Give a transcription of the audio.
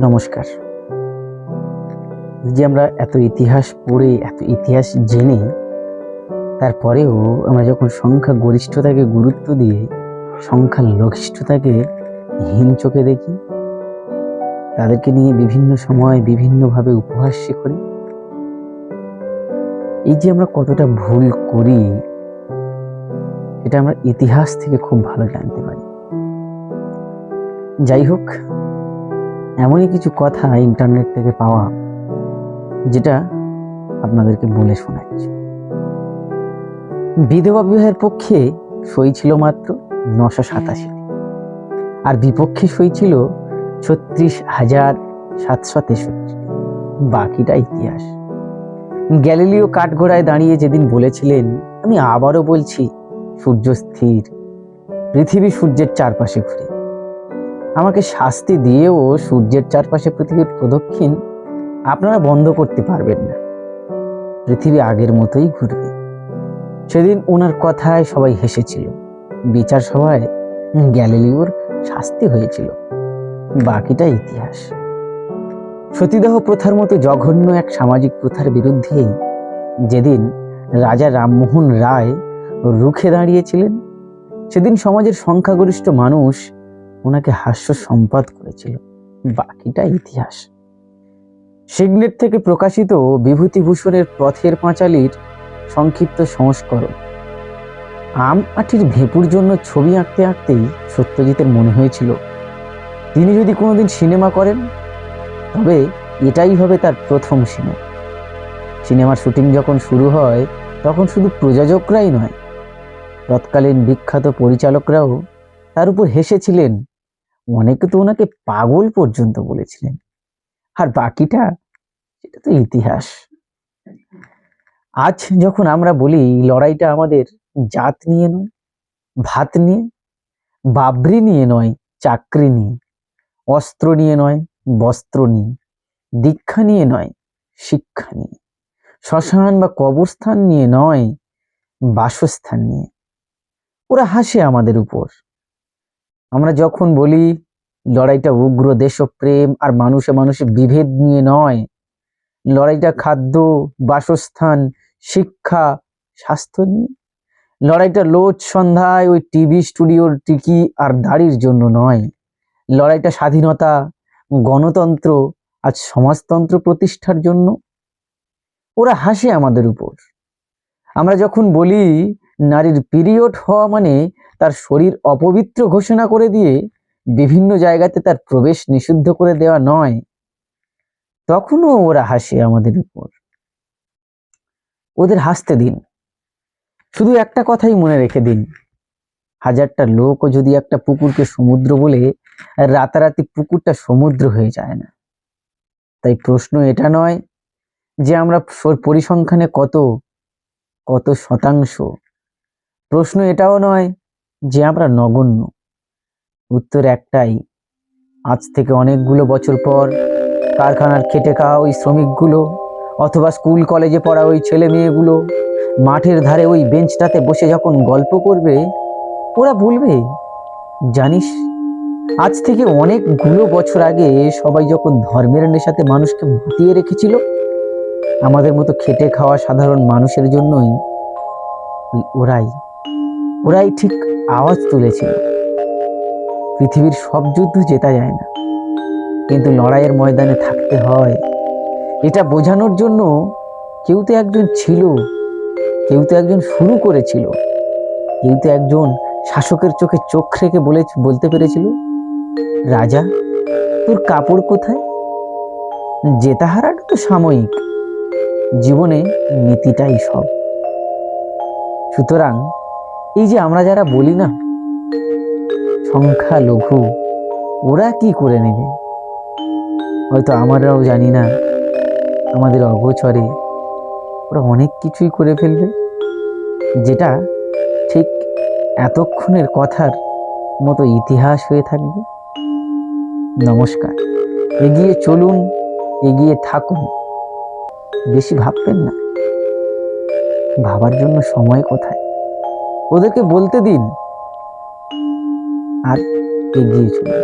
নমস্কার। যে আমরা এত ইতিহাস পড়ে, এত ইতিহাস জেনে, তারপরেও আমরা যখন সংখ্যা গরিষ্ঠতাকে গুরুত্ব দিয়ে সংখ্যা লঘিষ্ঠতাকে হীন চোখে দেখি, তাদেরকে নিয়ে বিভিন্ন সময় বিভিন্নভাবে উপহাস্য করি, এই যে আমরা কতটা ভুল করি এটা আমরা ইতিহাস থেকে খুব ভালো জানতে পারি। যাই হোক, এমনই কিছু কথা ইন্টারনেট থেকে পাওয়া যেটা আপনাদেরকে বলে শোনাচ্ছি। বিধবা বিবাহের পক্ষে সই ছিল মাত্র 987, আর বিপক্ষে সই ছিল 36,763। বাকিটা ইতিহাস। গ্যালিলিও কাঠগড়ায় দাঁড়িয়ে যেদিন বলেছিলেন, আমি আবারও বলছি, সূর্য স্থির, পৃথিবী সূর্যের চারপাশে ঘুরে, আমাকে শাস্তি দিয়েও সূর্যের চারপাশে পৃথিবীর প্রদক্ষিণ আপনারা বন্ধ করতে পারবেন না। পৃথিবী আগের মতোই ঘুরবে। সেদিন ওনার কথায় সবাই হেসেছিল। বিচার সভায় গ্যালিলিওর শাস্তি হয়েছিল। বাকিটা ইতিহাস। সতীদাহ প্রথার মতো জঘন্য এক সামাজিক প্রথার বিরুদ্ধে যেদিন রাজা রামমোহন রায় রুখে দাঁড়িয়েছিলেন, সেদিন সমাজের সংখ্যাগরিষ্ঠ মানুষ ওনাকে হাস্য সম্পাদ করেছিল। বাকিটা ইতিহাস। সিগনেট থেকে প্রকাশিত বিভূতিভূষণের পথের পাঁচালীর সংক্ষিপ্ত সংস্করণ। আম আঁটির ভেপুর জন্য ছবি আঁকতে আঁকতেই সত্যজিতের মনে হয়েছিল, তিনি যদি কোনোদিন সিনেমা করেন তবে এটাই হবে তার প্রথম সিনেমা। সিনেমার শুটিং যখন শুরু হয় তখন শুধু প্রযোজকরাই নয়, তৎকালীন বিখ্যাত পরিচালকরাও তার উপর হেসেছিলেন। অনেকে তো ওনাকে পাগল পর্যন্ত বলেছিলেন। আর বাকিটা এটা তো ইতিহাস। আজ যখন আমরা বলি লড়াইটা আমাদের জাত নিয়ে নয়, ভাত নিয়ে, বাবরি নিয়ে নয়, চাকরি নিয়ে, অস্ত্র নিয়ে নয়, বস্ত্র নিয়ে, দীক্ষা নিয়ে নয়, শিক্ষা নিয়ে, শ্মশান বা কবরস্থান নিয়ে নয়, বাসস্থান নিয়ে, ওরা হাসে আমাদের উপর। আমরা যখন বলি লড়াইটা উগ্র দেশপ্রেম আর মানুষে মানুষে বিভেদ নিয়ে নয়, লড়াইটা খাদ্য, বাসস্থান, শিক্ষা, স্বাস্থ্য নিয়ে, লড়াইটা রোজ সন্ধ্যায় ওই টিভি স্টুডিওর টিকি আর দাড়ির জন্য নয়, লড়াইটা স্বাধীনতা, গণতন্ত্র আর সমাজতন্ত্র প্রতিষ্ঠার জন্য, ওরা হাসে আমাদের উপর। আমরা যখন বলি নারীর পিরিয়ড হওয়া মানে তার শরীর অপবিত্র ঘোষণা করে দিয়ে বিভিন্ন জায়গাতে তার প্রবেশ নিষিদ্ধ করে দেওয়া নয়, তখনও ওরা হাসে আমাদের উপর। ওদের হাসতে দিন। শুধু একটা কথাই মনে রেখে দিন, হাজারটা লোকও যদি একটা পুকুরকে সমুদ্র বলে, রাতারাতি পুকুরটা সমুদ্র হয়ে যায় না। তাই প্রশ্ন এটা নয় যে আমরা পরিসংখ্যানে কত কত শতাংশ, প্রশ্ন এটাও নয় যে আমরা নগণ্য। উত্তর একটাই, আজ থেকে অনেকগুলো বছর পর কারখানার খেটে খাওয়া ওই শ্রমিকগুলো, অথবা স্কুল কলেজে পড়া ওই ছেলে মেয়েগুলো মাঠের ধারে ওই বেঞ্চটাতে বসে যখন গল্প করবে, ওরা বলবে, জানিস, আজ থেকে অনেকগুলো বছর আগে সবাই যখন ধর্মের নেশাতে মানুষকে মাতিয়ে রেখেছিল, আমাদের মতো খেটে খাওয়া সাধারণ মানুষের জন্যই ওরাই ঠিক আওয়াজ তুলেছিল। পৃথিবীর সব যুদ্ধ জেতা যায় না, কিন্তু লড়াইয়ের ময়দানে থাকতে হয়। এটা বোঝানোর জন্য কেউ তো একজন ছিল, কেউ তো একজন শুরু করেছিল, কেউ তো একজন শাসকের চোখে চোখ রেখে বলতে পেরেছিল, রাজা, তোর কাপড় কোথায়? জেতা হারাটা তো সাময়িক, জীবনে নীতিটাই সব। সুতরাং এই যে আমরা যারা বলি না সংখ্যা লঘু, ওরা কি করে নেবে হয়তো আমরাও জানি না, আমাদের অগোচরে ওরা অনেক কিছুই করে ফেলবে, যেটা ঠিক এতক্ষণের কথার মতো ইতিহাস হয়ে থাকবে। নমস্কার। এগিয়ে চলুন, এগিয়ে থাকুন, বেশি ভাববেন না। ভাবার জন্য সময় কোথায়? ওদেরকে বলতে দিন আর এগিয়ে চলুন।